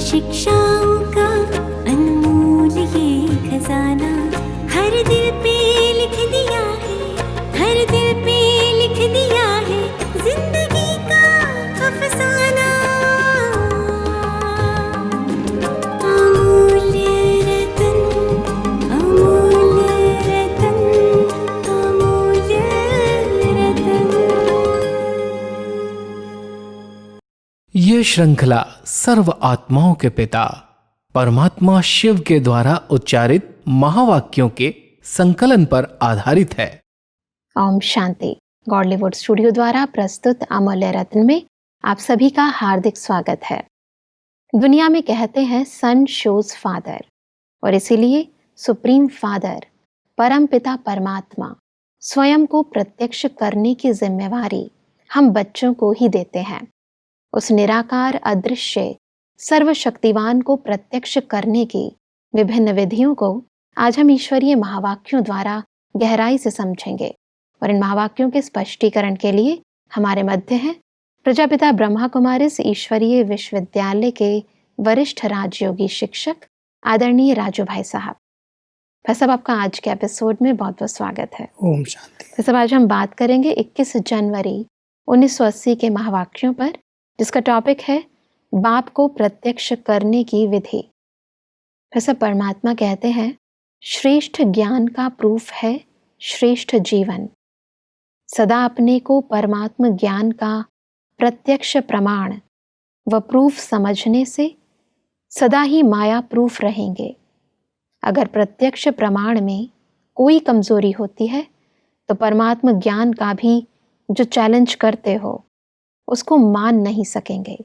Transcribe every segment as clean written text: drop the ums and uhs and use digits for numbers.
शिक्षाओं का अनमोल ये खजाना हर दिल पे लिख दिया है, हर दिल पे लिख दिया है जिंदगी का अफसाना। अमूल्य रतन, अमूल्य रतन, अमूल्य रतन। ये श्रृंखला सर्व आत्माओं के पिता परमात्मा शिव के द्वारा उच्चारित महावाक्यों के संकलन पर आधारित है। ओम शांति। गॉडलीवुड स्टूडियो द्वारा प्रस्तुत अमूल्य रत्न में आप सभी का हार्दिक स्वागत है। दुनिया में कहते हैं सन शोज फादर, और इसीलिए सुप्रीम फादर परम पिता परमात्मा स्वयं को प्रत्यक्ष करने की जिम्मेवारी हम बच्चों को ही देते हैं। उस निराकार अदृश्य सर्वशक्तिवान को प्रत्यक्ष करने की विभिन्न विधियों को आज हम ईश्वरीय महावाक्यों द्वारा गहराई से समझेंगे, और इन महावाक्यों के स्पष्टीकरण के लिए हमारे मध्य हैं प्रजापिता ब्रह्मा कुमारिस ईश्वरीय विश्वविद्यालय के वरिष्ठ राजयोगी शिक्षक आदरणीय राजू भाई साहब। भाई साहब, आपका आज के एपिसोड में बहुत बहुत स्वागत है। ओम शांति। भाई साहब, आज हम बात करेंगे 21 जनवरी 1980 के महावाक्यों पर, जिसका टॉपिक है बाप को प्रत्यक्ष करने की विधि। वैसे परमात्मा कहते हैं श्रेष्ठ ज्ञान का प्रूफ है श्रेष्ठ जीवन। सदा अपने को परमात्मा ज्ञान का प्रत्यक्ष प्रमाण व प्रूफ समझने से सदा ही माया प्रूफ रहेंगे। अगर प्रत्यक्ष प्रमाण में कोई कमजोरी होती है तो परमात्मा ज्ञान का भी जो चैलेंज करते हो उसको मान नहीं सकेंगे।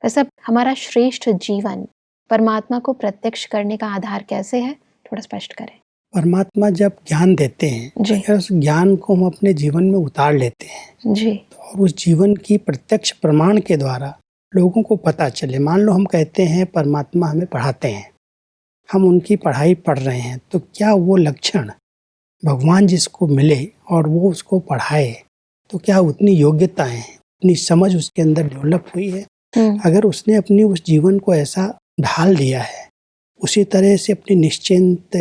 वैसे हमारा श्रेष्ठ जीवन परमात्मा को प्रत्यक्ष करने का आधार कैसे है, थोड़ा स्पष्ट करें। परमात्मा जब ज्ञान देते हैं जी। अगर उस ज्ञान को हम अपने जीवन में उतार लेते हैं जी। और उस जीवन की प्रत्यक्ष प्रमाण के द्वारा लोगों को पता चले। मान लो हम कहते हैं परमात्मा हमें पढ़ाते हैं, हम उनकी पढ़ाई पढ़ रहे हैं, तो क्या वो लक्षण भगवान जिसको मिले और वो उसको पढ़ाए, तो क्या उतनी योग्यताएं, उतनी समझ उसके अंदर डेवलप हुई है? अगर उसने अपनी उस जीवन को ऐसा ढाल दिया है, उसी तरह से अपनी निश्चिंत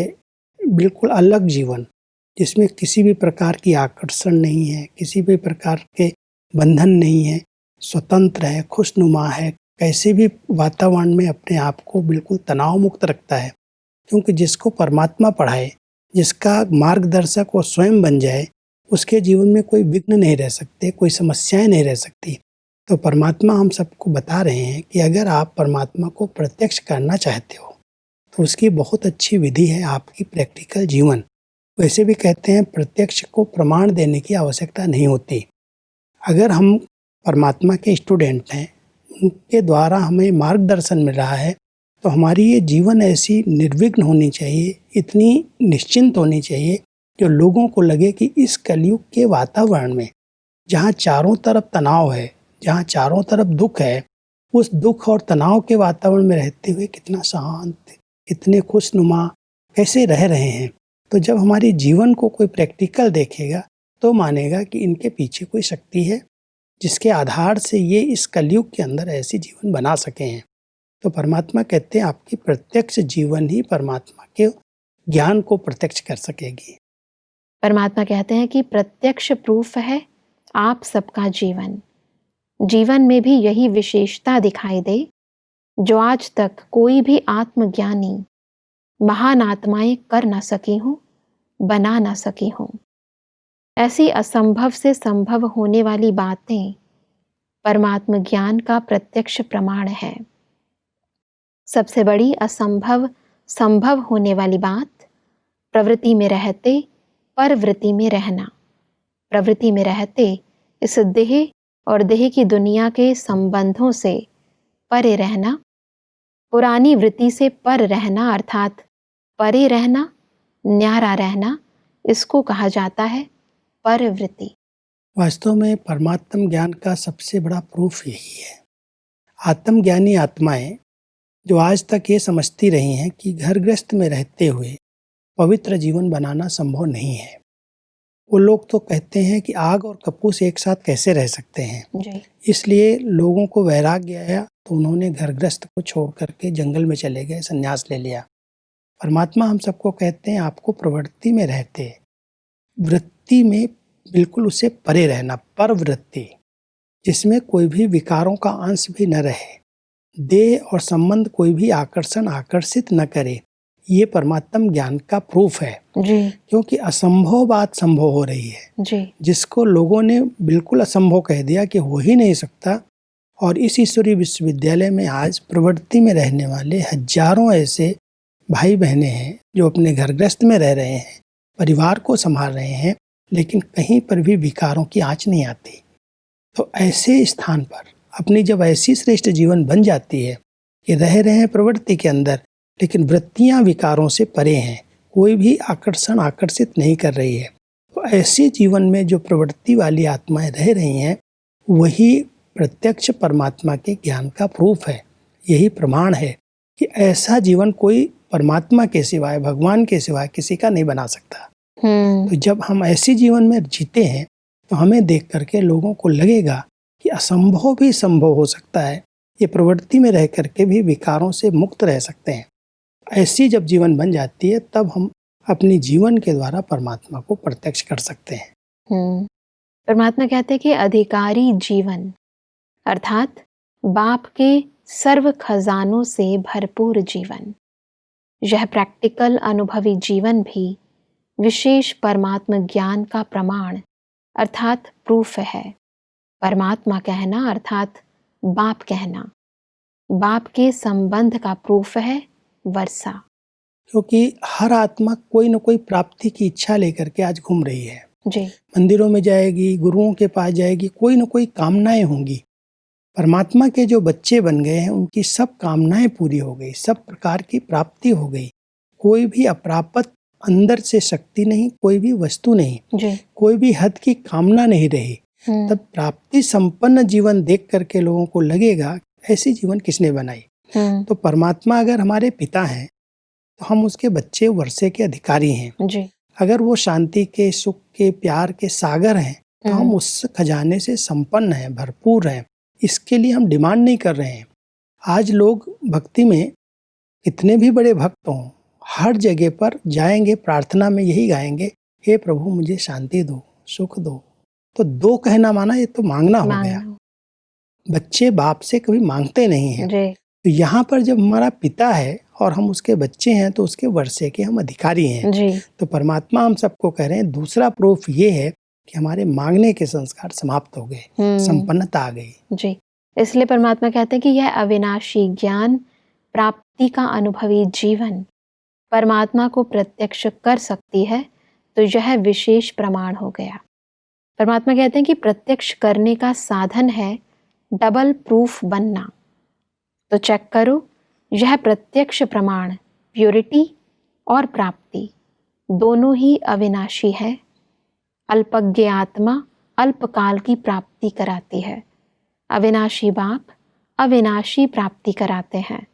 बिल्कुल अलग जीवन जिसमें किसी भी प्रकार की आकर्षण नहीं है, किसी भी प्रकार के बंधन नहीं है, स्वतंत्र है, खुशनुमा है, कैसे भी वातावरण में अपने आप को बिल्कुल तनाव मुक्त रखता है। क्योंकि जिसको परमात्मा पढ़ाए, जिसका मार्गदर्शक वो स्वयं बन जाए, उसके जीवन में कोई विघ्न नहीं रह सकते, कोई समस्याएं नहीं रह सकती। तो परमात्मा हम सबको बता रहे हैं कि अगर आप परमात्मा को प्रत्यक्ष करना चाहते हो तो उसकी बहुत अच्छी विधि है आपकी प्रैक्टिकल जीवन। वैसे भी कहते हैं प्रत्यक्ष को प्रमाण देने की आवश्यकता नहीं होती। अगर हम परमात्मा के स्टूडेंट हैं, उनके द्वारा हमें मार्गदर्शन मिल रहा है, तो हमारी ये जीवन ऐसी निर्विघ्न होनी चाहिए, इतनी निश्चिंत होनी चाहिए जो लोगों को लगे कि इस कलयुग के वातावरण में जहाँ चारों तरफ तनाव है, जहाँ चारों तरफ दुख है, उस दुख और तनाव के वातावरण में रहते हुए कितना शांत, कितने खुशनुमा कैसे रह रहे हैं। तो जब हमारे जीवन को कोई प्रैक्टिकल देखेगा तो मानेगा कि इनके पीछे कोई शक्ति है जिसके आधार से ये इस कलयुग के अंदर ऐसी जीवन बना सके हैं। तो परमात्मा कहते हैं आपकी प्रत्यक्ष जीवन ही परमात्मा के ज्ञान को प्रत्यक्ष कर सकेगी। परमात्मा कहते हैं कि प्रत्यक्ष प्रूफ है आप सबका जीवन। जीवन में भी यही विशेषता दिखाई दे जो आज तक कोई भी आत्मज्ञानी महान आत्माएं कर न सकी हों, बना न सकी हों। ऐसी असंभव से संभव होने वाली बातें परमात्म ज्ञान का प्रत्यक्ष प्रमाण है। सबसे बड़ी असंभव संभव होने वाली बात प्रवृत्ति में रहते परवृत्ति में रहना। प्रवृत्ति में रहते इस देह और देह की दुनिया के संबंधों से परे रहना, पुरानी वृत्ति से पर रहना अर्थात परे रहना, न्यारा रहना, इसको कहा जाता है परवृत्ति। वास्तव में परमात्म ज्ञान का सबसे बड़ा प्रूफ यही है। आत्मज्ञानी आत्माएं जो आज तक ये समझती रही हैं कि घर गृहस्थ में रहते हुए पवित्र जीवन बनाना संभव नहीं है, वो लोग तो कहते हैं कि आग और कपूस एक साथ कैसे रह सकते हैं। जी। इसलिए लोगों को वैराग्य आया तो उन्होंने घर गृहस्थ को छोड़ करके जंगल में चले गए, संन्यास ले लिया। परमात्मा हम सबको कहते हैं आपको प्रवृत्ति में रहते, वृत्ति में बिल्कुल उससे परे रहना, पर वृत्ति जिसमें कोई भी विकारों का अंश भी न रहे, देह और संबंध कोई भी आकर्षित न करे, ये परमात्म ज्ञान का प्रूफ है। जी। क्योंकि असंभव बात संभव हो रही है। जी। जिसको लोगों ने बिल्कुल असंभव कह दिया कि हो ही नहीं सकता, और इस ईश्वरीय विश्वविद्यालय में आज प्रवृत्ति में रहने वाले हजारों ऐसे भाई बहनें हैं जो अपने घर गृहस्थ में रह रहे हैं, परिवार को संभाल रहे हैं, लेकिन कहीं पर भी विकारों की आँच नहीं आती। तो ऐसे स्थान पर अपनी जब ऐसी श्रेष्ठ जीवन बन जाती है कि रह रहे हैं प्रवृत्ति के अंदर, लेकिन वृत्तियां विकारों से परे हैं, कोई भी आकर्षित नहीं कर रही है, तो ऐसे जीवन में जो प्रवृत्ति वाली आत्माएं रह रही हैं, वही प्रत्यक्ष परमात्मा के ज्ञान का प्रूफ है। यही प्रमाण है कि ऐसा जीवन कोई परमात्मा के सिवाय, भगवान के सिवाय किसी का नहीं बना सकता। तो जब हम ऐसे जीवन में जीते हैं तो हमें देख करके लोगों को लगेगा कि असंभव भी संभव हो सकता है, ये प्रवृत्ति में रह करके भी विकारों से मुक्त रह सकते हैं। ऐसी जब जीवन बन जाती है तब हम अपनी जीवन के द्वारा परमात्मा को प्रत्यक्ष कर सकते हैं। परमात्मा कहते हैं कि अधिकारी जीवन अर्थात बाप के सर्व खजानों से भरपूर जीवन, यह प्रैक्टिकल अनुभवी जीवन भी विशेष परमात्मा ज्ञान का प्रमाण अर्थात प्रूफ है। परमात्मा कहना अर्थात बाप कहना, बाप के संबंध का प्रूफ है वर्षा। क्योंकि हर आत्मा कोई न कोई प्राप्ति की इच्छा लेकर के आज घूम रही है। जी। मंदिरों में जाएगी, गुरुओं के पास जाएगी, कोई न कोई कामनाएं होंगी। परमात्मा के जो बच्चे बन गए हैं उनकी सब कामनाएं पूरी हो गई, सब प्रकार की प्राप्ति हो गई। कोई भी अप्राप्त अंदर से शक्ति नहीं, कोई भी वस्तु नहीं, जी। कोई भी हद की कामना नहीं रही। तब प्राप्ति संपन्न जीवन देख करके लोगों को लगेगा ऐसी जीवन किसने बनाई। तो परमात्मा अगर हमारे पिता हैं तो हम उसके बच्चे, वर्षे के अधिकारी हैं। जी। अगर वो शांति के, सुख के, प्यार के सागर हैं तो हम उस खजाने से संपन्न हैं, भरपूर हैं। इसके लिए हम डिमांड नहीं कर रहे हैं। आज लोग भक्ति में कितने भी बड़े भक्त हों, हर जगह पर जाएंगे, प्रार्थना में यही गाएंगे, हे प्रभु मुझे शांति दो, सुख दो। तो दो कहना माना ये तो मांगना हो गया। बच्चे बाप से कभी मांगते नहीं हैं। तो यहाँ पर जब हमारा पिता है और हम उसके बच्चे हैं तो उसके वर्षे के हम अधिकारी हैं। जी। तो परमात्मा हम सबको कह रहे हैं, दूसरा प्रूफ ये है कि हमारे मांगने के संस्कार समाप्त हो गए, संपन्नता आ गई। जी। इसलिए परमात्मा कहते हैं कि यह अविनाशी ज्ञान प्राप्ति का अनुभवी जीवन परमात्मा को प्रत्यक्ष कर सकती है, तो यह विशेष प्रमाण हो गया। परमात्मा कहते हैं कि प्रत्यक्ष करने का साधन है डबल प्रूफ बनना। तो चेक करो, यह प्रत्यक्ष प्रमाण प्योरिटी और प्राप्ति दोनों ही अविनाशी है। अल्पज्ञ आत्मा अल्पकाल की प्राप्ति कराती है, अविनाशी बाप अविनाशी प्राप्ति कराते हैं।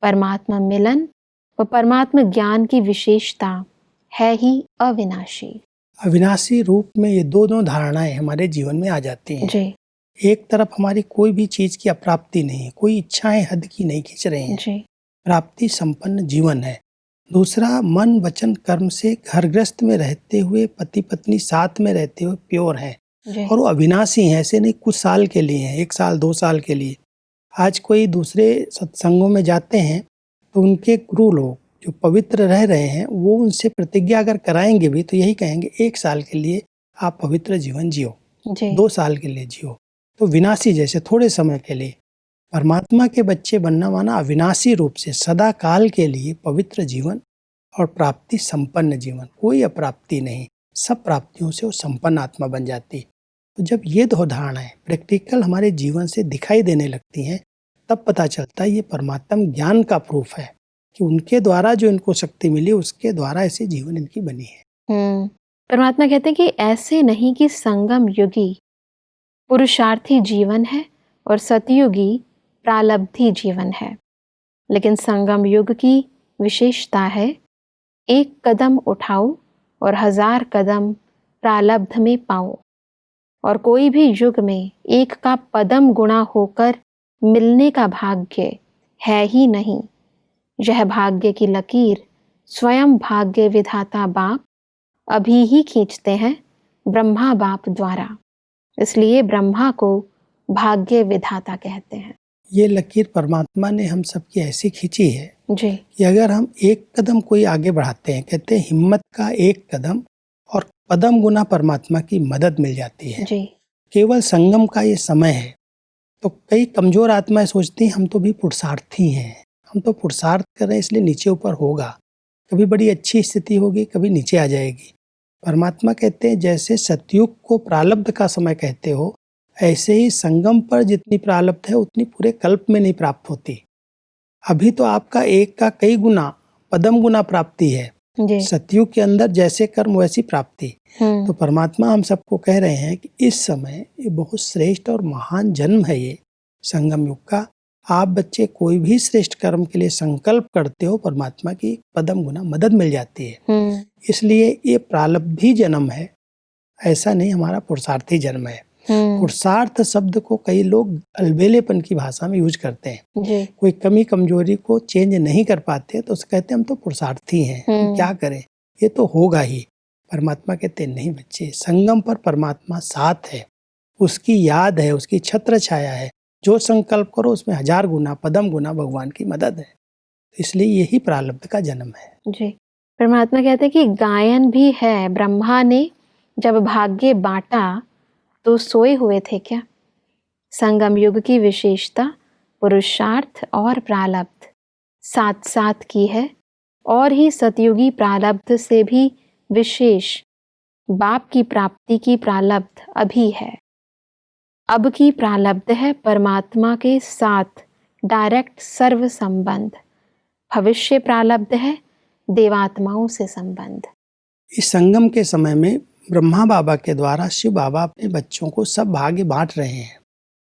परमात्मा मिलन व परमात्मा ज्ञान की विशेषता है ही अविनाशी। अविनाशी रूप में ये दोनों धारणाएं हमारे जीवन में आ जाती हैं। जी। एक तरफ हमारी कोई भी चीज की अप्राप्ति नहीं है, कोई इच्छाएं हद की नहीं खींच रही हैं। जी। प्राप्ति संपन्न जीवन है। दूसरा, मन वचन कर्म से घरग्रस्त में रहते हुए, पति पत्नी साथ में रहते हुए प्योर हैं और वो अविनाशी हैं। ऐसे नहीं कुछ साल के लिए हैं, 1 साल 2 साल के लिए। आज कोई दूसरे सत्संगों में जाते हैं तो उनके गुरु लोग जो पवित्र रह रहे हैं वो उनसे प्रतिज्ञा अगर कराएंगे भी तो यही कहेंगे 1 साल के लिए आप पवित्र जीवन जियो, 2 साल के लिए जियो। तो विनाशी जैसे थोड़े समय के लिए। परमात्मा के बच्चे बनना माना अविनाशी रूप से सदा काल के लिए पवित्र जीवन और प्राप्ति संपन्न जीवन, कोई अप्राप्ति नहीं, सब प्राप्तियों से वो संपन्न आत्मा बन जाती। तो जब ये दो धारणाएं प्रैक्टिकल हमारे जीवन से दिखाई देने लगती हैं तब पता चलता है ये परमात्मा ज्ञान का प्रूफ है कि उनके द्वारा जो इनको शक्ति मिली उसके द्वारा ऐसे जीवन इनकी बनी है। परमात्मा कहते हैं कि ऐसे नहीं कि संगम युगी पुरुषार्थी जीवन है और सतयुगी प्रालब्धि जीवन है, लेकिन संगम युग की विशेषता है 1 कदम उठाओ और 1000 कदम प्रारब्ध में पाऊं, और कोई भी युग में एक का पदम गुणा होकर मिलने का भाग्य है ही नहीं। यह भाग्य की लकीर स्वयं भाग्य विधाता बाप अभी ही खींचते हैं ब्रह्मा बाप द्वारा, इसलिए ब्रह्मा को भाग्य विधाता कहते हैं। ये लकीर परमात्मा ने हम सबकी ऐसी खींची है जी कि अगर हम एक कदम कोई आगे बढ़ाते हैं, कहते हैं हिम्मत का एक कदम और पदम गुना परमात्मा की मदद मिल जाती है। जी केवल संगम का ये समय है, तो कई कमजोर आत्माएं सोचती हैं हम तो भी पुरुषार्थी हैं, हम तो पुरुषार्थ कर रहे हैं इसलिए नीचे ऊपर होगा, कभी बड़ी अच्छी स्थिति होगी कभी नीचे आ जाएगी। परमात्मा कहते हैं जैसे सतयुग को प्रारब्ध का समय कहते हो, ऐसे ही संगम पर जितनी प्रारब्ध है उतनी पूरे कल्प में नहीं प्राप्त होती। अभी तो आपका एक का कई गुना पदम गुना प्राप्ति है, जी सतयुग के अंदर जैसे कर्म वैसी प्राप्ति। तो परमात्मा हम सबको कह रहे हैं कि इस समय ये बहुत श्रेष्ठ और महान जन्म है ये संगम युग का। आप बच्चे कोई भी श्रेष्ठ कर्म के लिए संकल्प करते हो, परमात्मा की पदम गुना मदद मिल जाती है। इसलिए ये प्रारब्धी जन्म है, ऐसा नहीं हमारा पुरुषार्थी जन्म है। पुरुषार्थ शब्द को कई लोग अलबेलेपन की भाषा में यूज करते हैं। जी कोई कमी कमजोरी को चेंज नहीं कर पाते तो उससे कहते हैं हम तो पुरुषार्थी हैं, हम क्या करें, ये तो होगा ही। परमात्मा कहते नहीं बच्चे, संगम पर परमात्मा साथ है, उसकी याद है, उसकी छत्र छाया है, जो संकल्प करो उसमें 1000 गुना पदम गुना भगवान की मदद है। इसलिए यही प्रारब्ध का जन्म है। जी परमात्मा कहते हैं कि गायन भी है, ब्रह्मा ने जब भाग्य बांटा तो सोए हुए थे क्या। संगम युग की विशेषता पुरुषार्थ और प्रारब्ध साथ साथ की है, और ही सतयुगी प्रारब्ध से भी विशेष बाप की प्राप्ति की प्रारब्ध अभी है। अब की प्रारब्ध है परमात्मा के साथ डायरेक्ट सर्व संबंध। भविष्य प्रारब्ध है देवात्माओं से संबंध। इस संगम के समय में ब्रह्मा बाबा के द्वारा शिव बाबा अपने बच्चों को सब भाग्य बांट रहे हैं।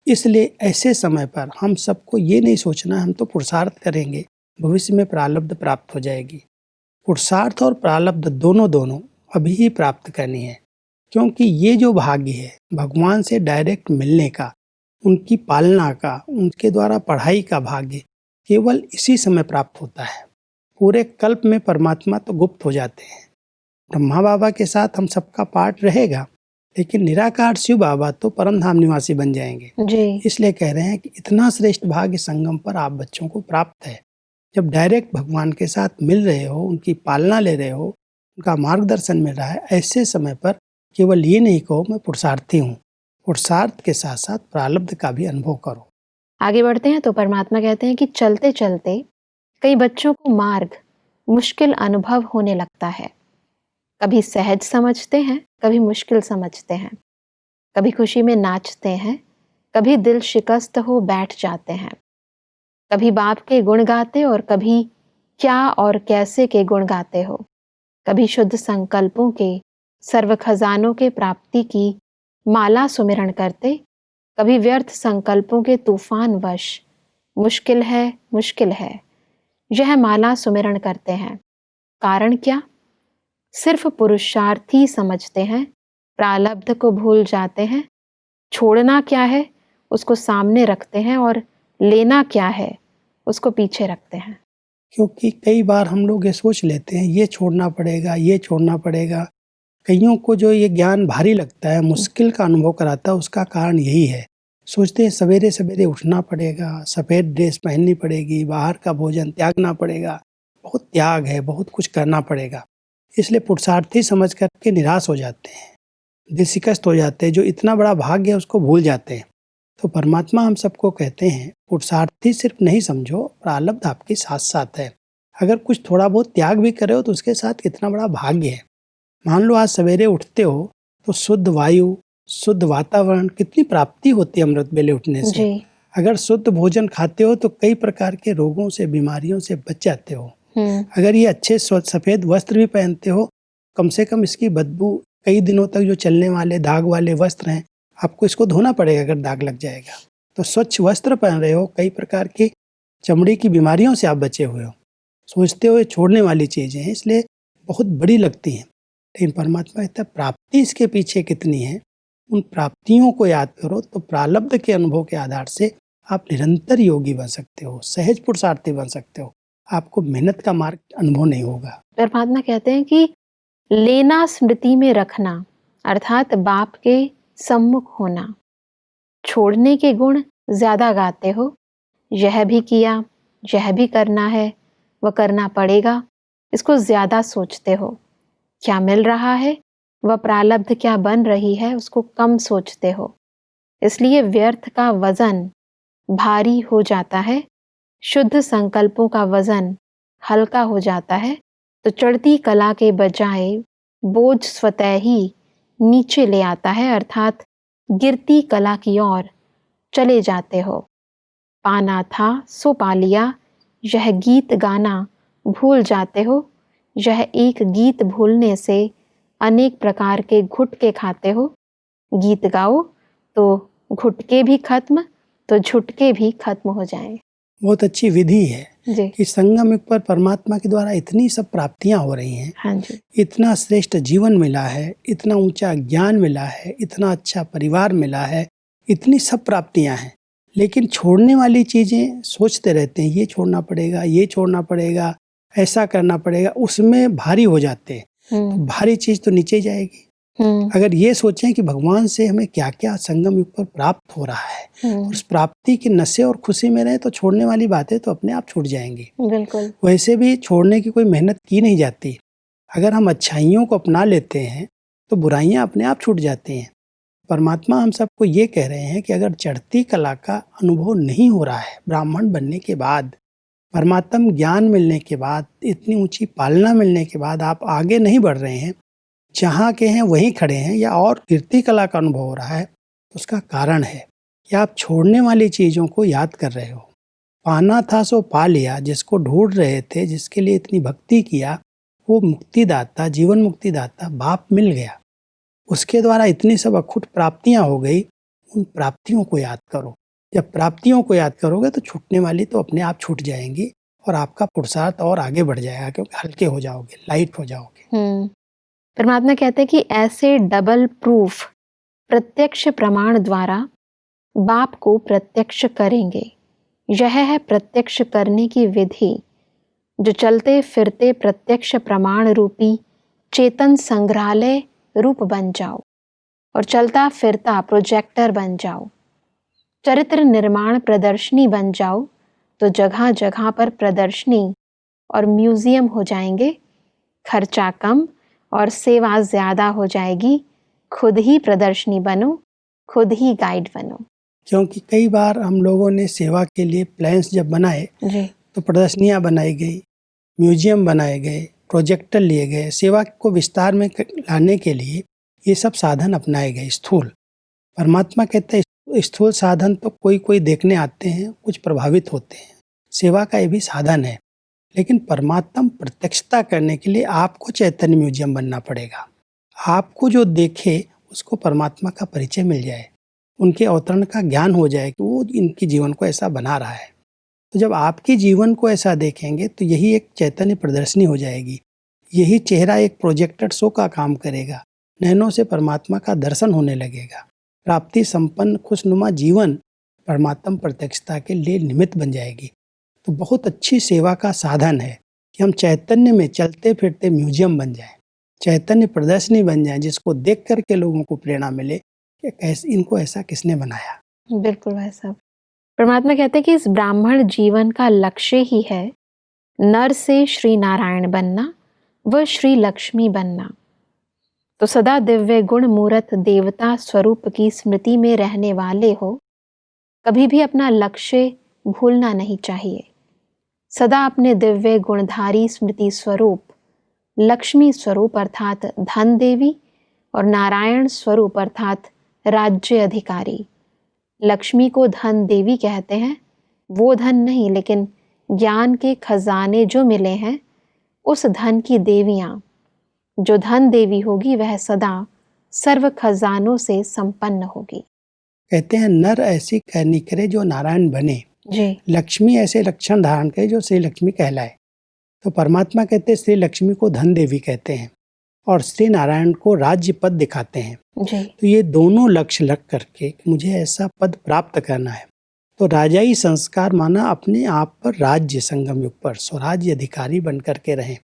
इसलिए ऐसे समय पर हम सबको ये नहीं सोचना हम तो पुरुषार्थ करेंगे भविष्य में प्रारब्ध प्राप्त हो जाएगी। पुरुषार्थ और प्रारब्ध दोनों अभी ही प्राप्त करनी है, क्योंकि ये जो भाग्य है भगवान से डायरेक्ट मिलने का, उनकी पालना का, उनके द्वारा पढ़ाई का भाग्य केवल इसी समय प्राप्त होता है। पूरे कल्प में परमात्मा तो गुप्त हो जाते हैं। ब्रह्मा बाबा के साथ हम सबका पाठ रहेगा, लेकिन निराकार शिव बाबा तो परम धाम निवासी बन जाएंगे। जी इसलिए कह रहे हैं कि इतना श्रेष्ठ भाग्य संगम पर आप बच्चों को प्राप्त है। जब डायरेक्ट भगवान के साथ मिल रहे हो, उनकी पालना ले रहे हो, उनका मार्गदर्शन मिल रहा है, ऐसे समय पर केवल ये नहीं कहो मैं पुरुषार्थी हूँ, पुरुषार्थ के साथ साथ प्रारब्ध का भी अनुभव करो। आगे बढ़ते हैं तो परमात्मा कहते हैं कि चलते चलते कई बच्चों को मार्ग मुश्किल अनुभव होने लगता है। कभी सहज समझते हैं, कभी मुश्किल समझते हैं, कभी खुशी में नाचते हैं, कभी दिल शिकस्त हो बैठ जाते हैं, कभी बाप के गुण गाते और कभी क्या और कैसे के गुण गाते हो, कभी शुद्ध संकल्पों के सर्व खजानों के प्राप्ति की माला सुमिरण करते, कभी व्यर्थ संकल्पों के तूफान वश मुश्किल है यह माला सुमिरण करते हैं। कारण क्या? सिर्फ पुरुषार्थी समझते हैं, प्रारब्ध को भूल जाते हैं। छोड़ना क्या है उसको सामने रखते हैं और लेना क्या है उसको पीछे रखते हैं। क्योंकि कई बार हम लोग ये सोच लेते हैं ये छोड़ना पड़ेगा, ये छोड़ना पड़ेगा। कईयों को जो ये ज्ञान भारी लगता है, मुश्किल का अनुभव कराता है, उसका कारण यही है। सोचते हैं सवेरे सवेरे उठना पड़ेगा, सफ़ेद ड्रेस पहननी पड़ेगी, बाहर का भोजन त्यागना पड़ेगा, बहुत त्याग है, बहुत कुछ करना पड़ेगा। इसलिए पुरुषार्थी समझ करके निराश हो जाते हैं, दिल शिकस्त हो जाते हैं, जो इतना बड़ा भाग्य है उसको भूल जाते हैं। तो परमात्मा हम सबको कहते हैं पुरुषार्थी सिर्फ नहीं समझो, प्रारब्ध आपके साथ साथ है। अगर कुछ थोड़ा बहुत त्याग भी करे हो तो उसके साथ कितना बड़ा भाग्य है। मान लो आज सवेरे उठते हो तो शुद्ध वायु, शुद्ध वातावरण, कितनी प्राप्ति होती है अमृत वेले उठने से। अगर शुद्ध भोजन खाते हो तो कई प्रकार के रोगों से, बीमारियों से बच जाते हो। अगर ये अच्छे सफ़ेद वस्त्र भी पहनते हो, कम से कम इसकी बदबू कई दिनों तक जो चलने वाले दाग वाले वस्त्र हैं, आपको इसको धोना पड़ेगा अगर दाग लग जाएगा। तो स्वच्छ वस्त्र पहन रहे हो, कई प्रकार की चमड़ी की बीमारियों से आप बचे हुए हो। सोचते हो ये छोड़ने वाली चीज़ें हैं, इसलिए बहुत बड़ी लगती हैं। लेकिन परमात्मा कहता है प्राप्ति इसके पीछे कितनी है, उन प्राप्तियों को याद करो तो प्रारब्ध के अनुभव के आधार से आप निरंतर योगी बन सकते हो, सहज पुरुषार्थी बन सकते हो, आपको मेहनत का मार्ग अनुभव नहीं होगा। परमात्मा कहते हैं कि लेना स्मृति में रखना अर्थात बाप के सम्मुख होना। छोड़ने के गुण ज्यादा गाते हो, यह भी किया, यह भी करना है, वह करना पड़ेगा, इसको ज्यादा सोचते हो। क्या मिल रहा है, वह प्रारब्ध क्या बन रही है, उसको कम सोचते हो। इसलिए व्यर्थ का वजन भारी हो जाता है, शुद्ध संकल्पों का वजन हल्का हो जाता है। तो चढ़ती कला के बजाय बोझ स्वतः ही नीचे ले आता है, अर्थात गिरती कला की ओर चले जाते हो। पाना था सो पा लिया, यह गीत गाना भूल जाते हो। यह एक गीत भूलने से अनेक प्रकार के घुटके खाते हो। गीत गाओ तो घुटके भी खत्म, तो झुटके भी खत्म हो जाएं। बहुत अच्छी विधि है जी कि संगम युग पर परमात्मा के द्वारा इतनी सब प्राप्तियां हो रही हैं, हाँ जी, इतना श्रेष्ठ जीवन मिला है, इतना ऊंचा ज्ञान मिला है, इतना अच्छा परिवार मिला है, इतनी सब प्राप्तियां हैं, लेकिन छोड़ने वाली चीजें सोचते रहते हैं, ये छोड़ना पड़ेगा, ये छोड़ना पड़ेगा, ऐसा करना पड़ेगा, उसमें भारी हो जाते हैं। तो भारी चीज तो नीचे जाएगी। अगर ये सोचें कि भगवान से हमें क्या क्या संगम युग पर प्राप्त हो रहा है, उस प्राप्ति के नशे और खुशी में रहे, तो छोड़ने वाली बातें तो अपने आप छूट जाएंगी। बिल्कुल। वैसे भी छोड़ने की कोई मेहनत की नहीं जाती। अगर हम अच्छाइयों को अपना लेते हैं तो बुराइयां अपने आप छूट जाती हैं। परमात्मा हम सबको ये कह रहे हैं कि अगर चढ़ती कला का अनुभव नहीं हो रहा है, ब्राह्मण बनने के बाद, परमात्म ज्ञान मिलने के बाद, इतनी ऊंची पालना मिलने के बाद आप आगे नहीं बढ़ रहे हैं, जहाँ के हैं वहीं खड़े हैं, या और कीर्ति कला का अनुभव हो रहा है, तो उसका कारण है कि आप छोड़ने वाली चीज़ों को याद कर रहे हो। पाना था सो पा लिया, जिसको ढूंढ रहे थे, जिसके लिए इतनी भक्ति किया, वो मुक्तिदाता, जीवन मुक्तिदाता बाप मिल गया। उसके द्वारा इतनी सब अखुट प्राप्तियां हो गई। उन प्राप्तियों को याद करो। जब प्राप्तियों को याद करोगे तो छूटने वाली तो अपने आप छूट जाएंगी और आपका पुरुषार्थ और आगे बढ़ जाएगा, क्योंकि हल्के हो जाओगे, लाइट हो जाओगे। परमात्मा कहते हैं कि ऐसे डबल प्रूफ प्रत्यक्ष प्रमाण द्वारा बाप को प्रत्यक्ष करेंगे। यह है प्रत्यक्ष करने की विधि, जो चलते फिरते प्रत्यक्ष प्रमाण रूपी चेतन संग्रहालय रूप बन जाओ और चलता फिरता प्रोजेक्टर बन जाओ, चरित्र निर्माण प्रदर्शनी बन जाओ। तो जगह जगह पर प्रदर्शनी और म्यूजियम हो जाएंगे, खर्चा कम और सेवा ज्यादा हो जाएगी। खुद ही प्रदर्शनी बनो, खुद ही गाइड बनो। क्योंकि कई बार हम लोगों ने सेवा के लिए प्लान्स जब बनाए जी, तो प्रदर्शनियां बनाई गई, म्यूजियम बनाए गए, प्रोजेक्टर लिए गए। सेवा को विस्तार में लाने के लिए ये सब साधन अपनाए गए स्थूल। परमात्मा कहते हैं स्थूल साधन तो कोई कोई देखने आते हैं, कुछ प्रभावित होते हैं, सेवा का ये भी साधन है। लेकिन परमात्मा प्रत्यक्षता करने के लिए आपको चैतन्य म्यूजियम बनना पड़ेगा। आपको जो देखे उसको परमात्मा का परिचय मिल जाए, उनके अवतरण का ज्ञान हो जाए कि वो इनके जीवन को ऐसा बना रहा है। तो जब आपके जीवन को ऐसा देखेंगे तो यही एक चैतन्य प्रदर्शनी हो जाएगी। यही चेहरा एक प्रोजेक्टर शो का काम करेगा। नैनों से परमात्मा का दर्शन होने लगेगा। प्राप्ति संपन्न खुशनुमा जीवन परमात्मा प्रत्यक्षता के लिए निमित्त बन जाएगी। तो बहुत अच्छी सेवा का साधन है कि हम चैतन्य में चलते फिरते म्यूजियम बन जाएं, चैतन्य प्रदर्शनी बन जाएं, जिसको देख करके लोगों को प्रेरणा मिले कि कैसे इनको ऐसा किसने बनाया। बिल्कुल भाई साहब। परमात्मा कहते हैं कि इस ब्राह्मण जीवन का लक्ष्य ही है नर से श्री नारायण बनना व श्री लक्ष्मी बनना। तो सदा दिव्य गुण मूर्त देवता स्वरूप की स्मृति में रहने वाले हो, कभी भी अपना लक्ष्य भूलना नहीं चाहिए। सदा अपने दिव्य गुणधारी स्मृति स्वरूप लक्ष्मी स्वरूप अर्थात धन देवी और नारायण स्वरूप अर्थात राज्य अधिकारी। लक्ष्मी को धन देवी कहते हैं, वो धन नहीं लेकिन ज्ञान के खजाने जो मिले हैं उस धन की देवियां। जो धन देवी होगी वह सदा सर्व खजानों से संपन्न होगी। कहते हैं नर ऐसी करनी करे जो नारायण बने, जी, लक्ष्मी ऐसे लक्षण धारण करे जो श्री लक्ष्मी कहलाए। तो परमात्मा कहते हैं श्री लक्ष्मी को धन देवी कहते हैं। और श्री नारायण को राज्य पद दिखाते हैं। जी। तो ये दोनों लक्ष्य लग करके मुझे ऐसा पद प्राप्त करना है, तो राजाई संस्कार माना अपने आप पर राज्य संगम युग पर स्वराज्य अधिकारी बन करके रहें।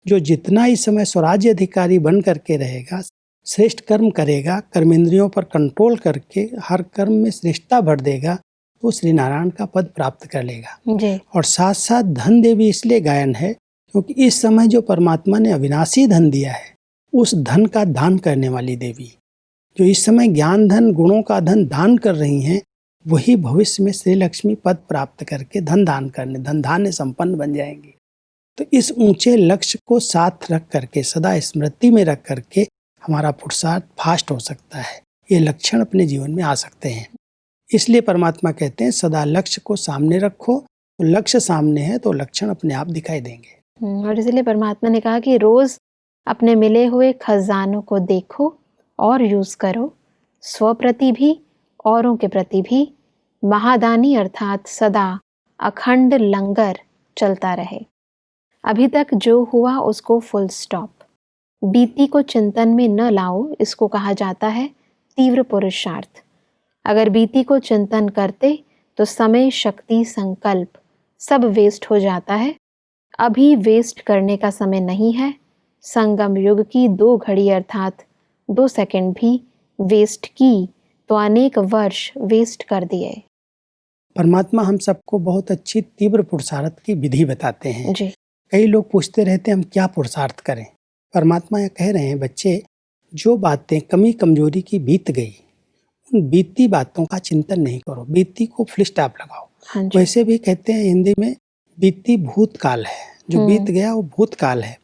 जो जितना इस समय स्वराज्य अधिकारी बन करके रहेगा, श्रेष्ठ कर्म करेगा, कर्मेंद्रियों पर कंट्रोल करके हर कर्म में श्रेष्ठता भर देगा, तो श्री नारायण का पद प्राप्त कर लेगा। जी। और साथ साथ धन देवी इसलिए गायन है क्योंकि इस समय जो परमात्मा ने अविनाशी धन दिया है, उस धन का दान करने वाली देवी, जो इस समय ज्ञान धन गुणों का धन दान कर रही हैं, वही भविष्य में श्री लक्ष्मी पद प्राप्त करके धन दान करने, धन धान्य संपन्न बन जाएंगी। तो इस ऊंचे लक्ष्य को साथ रख करके, सदा स्मृति में रख करके हमारा पुरुषार्थ फास्ट हो सकता है। ये लक्षण अपने जीवन में आ सकते हैं। इसलिए परमात्मा कहते हैं सदा लक्ष्य को सामने रखो, तो लक्ष्य सामने है तो लक्षण अपने आप दिखाई देंगे। और इसलिए परमात्मा ने कहा कि रोज अपने मिले हुए खजानों को देखो और यूज करो, स्व प्रति भी औरों के प्रति भी। महादानी अर्थात सदा अखंड लंगर चलता रहे। अभी तक जो हुआ उसको फुल स्टॉप। बीती को चिंतन में न लाओ, इसको कहा जाता है तीव्र पुरुषार्थ। अगर बीती को चिंतन करते तो समय, शक्ति, संकल्प सब वेस्ट हो जाता है। अभी वेस्ट करने का समय नहीं है। संगम युग की 2 घड़ी अर्थात 2 सेकंड भी वेस्ट की तो अनेक वर्ष वेस्ट कर दिए। परमात्मा हम सबको बहुत अच्छी तीव्र पुरुषार्थ की विधि बताते हैं। जी। कई लोग पूछते रहते हैं हम क्या पुरुषार्थ करें। परमात्मा यह कह रहे हैं, बच्चे जो बातें कमी कमजोरी की बीत गई, उन बीती बातों का चिंतन नहीं करो, बीती को फुल स्टॉप लगाओ। हाँ जी। वैसे भी कहते हैं हिंदी में बीती भूतकाल है, जो बीत गया वो भूतकाल है।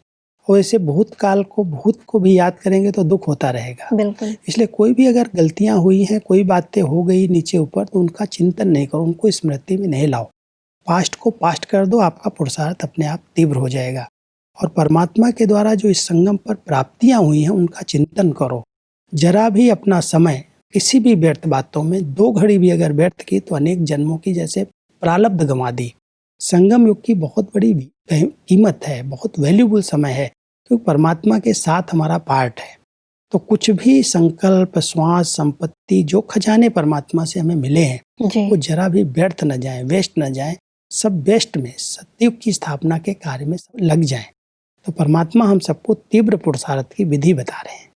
और ऐसे भूतकाल को, भूत को भी याद करेंगे तो दुख होता रहेगा। बिल्कुल। इसलिए कोई भी अगर गलतियां हुई हैं, कोई बातें हो गई नीचे ऊपर, तो उनका चिंतन नहीं करो, उनको स्मृति में नहीं लाओ। पास्ट को पास्ट कर दो, आपका पुरुषार्थ अपने आप तीव्र हो जाएगा। और परमात्मा के द्वारा जो इस संगम पर प्राप्तियां हुई हैं उनका चिंतन करो। जरा भी अपना समय किसी भी व्यर्थ बातों में 2 घड़ी भी अगर व्यर्थ की तो अनेक जन्मों की जैसे प्रारब्ध गंवा दी। संगम युग की बहुत बड़ी कीमत है, बहुत वैल्यूबल समय है, क्योंकि परमात्मा के साथ हमारा पार्ट है। तो कुछ भी संकल्प, श्वास, संपत्ति, जो खजाने परमात्मा से हमें मिले हैं, वो जरा भी व्यर्थ न जाएं, वेस्ट न जाएं, सब बेस्ट में सतयुग की स्थापना के कार्य में सब लग जाएं। तो परमात्मा हम सबको तीव्र पुरुषार्थ की विधि बता रहे हैं।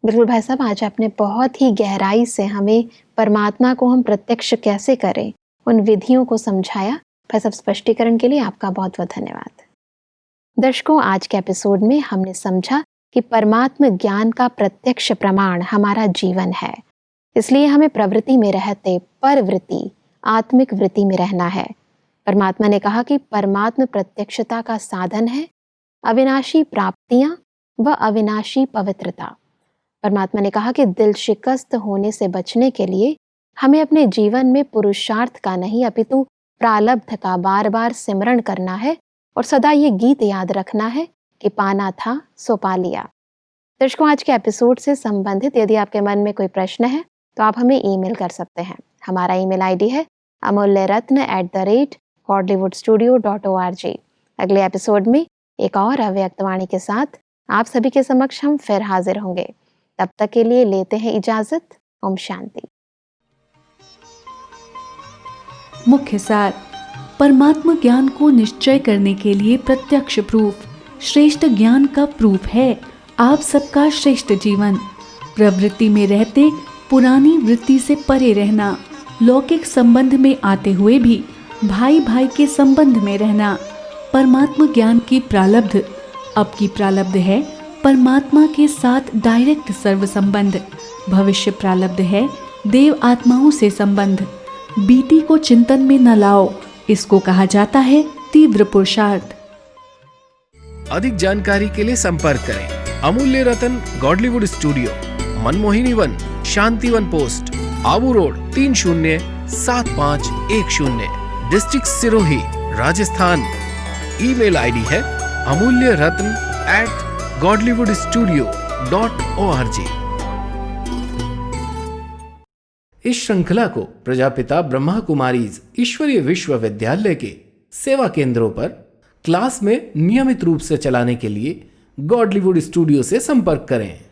बिल्कुल भाई साहब, आज आपने बहुत ही गहराई से हमें परमात्मा को हम प्रत्यक्ष कैसे करें, उन विधियों को समझाया। भाई साहब, स्पष्टीकरण के लिए आपका बहुत बहुत धन्यवाद। दर्शकों, आज के एपिसोड में हमने समझा कि परमात्म ज्ञान का प्रत्यक्ष प्रमाण हमारा जीवन है। इसलिए हमें प्रवृत्ति में रहते परवृत्ति, आत्मिक वृत्ति में रहना है। परमात्मा ने कहा कि परमात्म प्रत्यक्षता का साधन है अविनाशी प्राप्तियां व अविनाशी पवित्रता। परमात्मा ने कहा कि दिल शिकस्त होने से बचने के लिए हमें अपने जीवन में पुरुषार्थ का नहीं अपितु प्रारब्ध का बार बार सिमरण करना है और सदा ये गीत याद रखना है कि पाना था सो पा लिया। दर्शकों, आज के एपिसोड से संबंधित यदि आपके मन में कोई प्रश्न है तो आप हमें ईमेल कर सकते हैं। हमारा ईमेल आईडी है amulyaratna@godlywoodstudio.org। अगले एपिसोड में एक और अव्यक्त वाणी के साथ आप सभी के समक्ष हम फिर हाजिर होंगे। तब तक के लिए लेते हैं इजाजत। ओम शांति। मुख्य सार: परमात्मा ज्ञान को निश्चय करने के लिए प्रत्यक्ष प्रूफ, श्रेष्ठ ज्ञान का प्रूफ है आप सबका श्रेष्ठ जीवन। प्रवृत्ति में रहते पुरानी वृत्ति से परे रहना, लौकिक संबंध में आते हुए भी भाई भाई के संबंध में रहना। परमात्मा ज्ञान की प्रारब्ध। अब की प्रारब्ध है परमात्मा के साथ डायरेक्ट सर्व संबंध। भविष्य प्रारब्ध है देव आत्माओं से संबंध। बीती को चिंतन में न लाओ, इसको कहा जाता है तीव्र पुरुषार्थ। अधिक जानकारी के लिए संपर्क करें Amulya Ratan Godlywood studio, Manmohini Van, Shantivan post, Abu road 307510, district Sirohi, Rajasthan. Email ID है amulyaratn@godlywoodstudio.org। इस श्रृंखला को प्रजापिता ब्रह्मा कुमारीज ईश्वरीय विश्वविद्यालय के सेवा केंद्रों पर क्लास में नियमित रूप से चलाने के लिए गॉडलीवुड स्टूडियो से संपर्क करें।